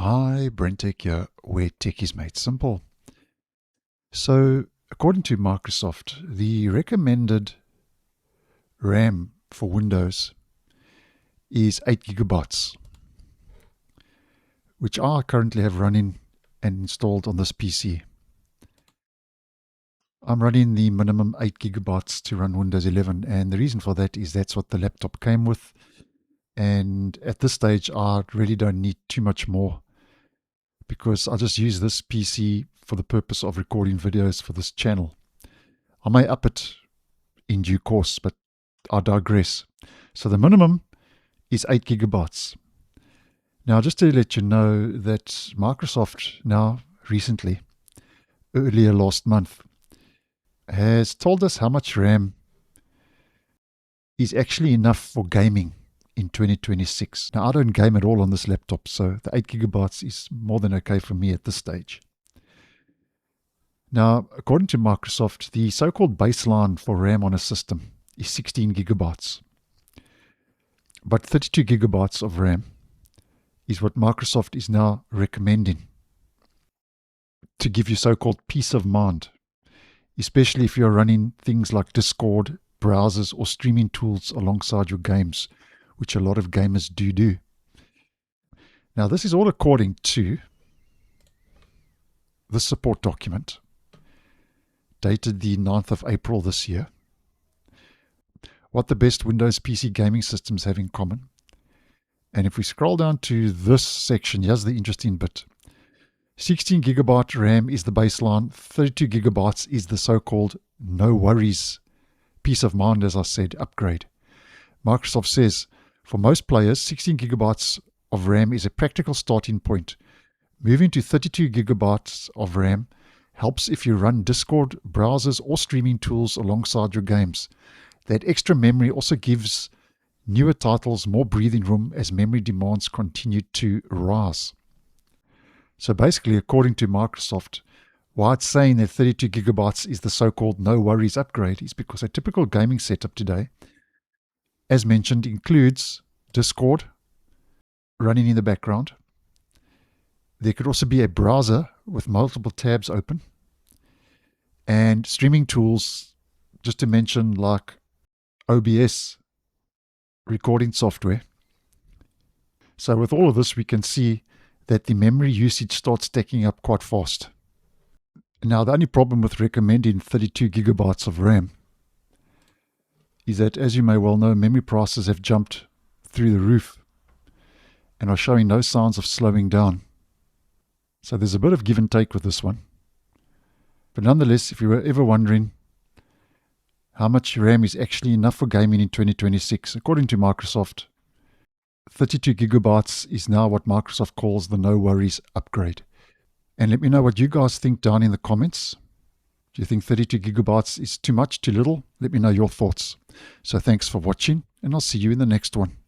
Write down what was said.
Hi, BrenTech here, where tech is made simple. So, according to Microsoft, the recommended RAM for Windows is 8 gigabytes, which I currently have running and installed on this PC. I'm running the minimum 8 gigabytes to run Windows 11, and the reason for that is that's what the laptop came with. And at this stage, I really don't need too much more, because I just use this PC for the purpose of recording videos for this channel. I may up it in due course, but I digress. So the minimum is 8 gigabytes. Now, just to let you know that Microsoft now recently, earlier last month, has told us how much RAM is actually enough for gaming in 2026. Now, I don't game at all on this laptop, so the 8 gigabytes is more than okay for me at this stage. Now, according to Microsoft, the so-called baseline for RAM on a system is 16 gigabytes. But 32 gigabytes of RAM is what Microsoft is now recommending to give you so-called peace of mind, especially if you're running things like Discord, browsers, or streaming tools alongside your games, which a lot of gamers do. Now, this is all according to the support document dated the 9th of April this year. What the best Windows PC gaming systems have in common. And if we scroll down to this section, here's the interesting bit. 16 gigabyte RAM is the baseline, 32 gigabytes is the so-called no worries, peace of mind, as I said, upgrade. Microsoft says, for most players, 16 gigabytes of RAM is a practical starting point. Moving to 32 gigabytes of RAM helps if you run Discord, browsers, or streaming tools alongside your games. That extra memory also gives newer titles more breathing room as memory demands continue to rise. So basically, according to Microsoft, why it's saying that 32 gigabytes is the so-called no worries upgrade is because a typical gaming setup today, as mentioned, includes Discord running in the background. There could also be a browser with multiple tabs open, and streaming tools, just to mention, like OBS recording software. So with all of this, we can see that the memory usage starts stacking up quite fast. Now, the only problem with recommending 32 gigabytes of RAM is that, as you may well know, memory prices have jumped through the roof and are showing no signs of slowing down. So there's a bit of give and take with this one. But nonetheless, if you were ever wondering how much RAM is actually enough for gaming in 2026, according to Microsoft, 32 gigabytes is now what Microsoft calls the no worries upgrade. And let me know what you guys think down in the comments. Do you think 32 gigabytes is too much, too little? Let me know your thoughts. So thanks for watching, and I'll see you in the next one.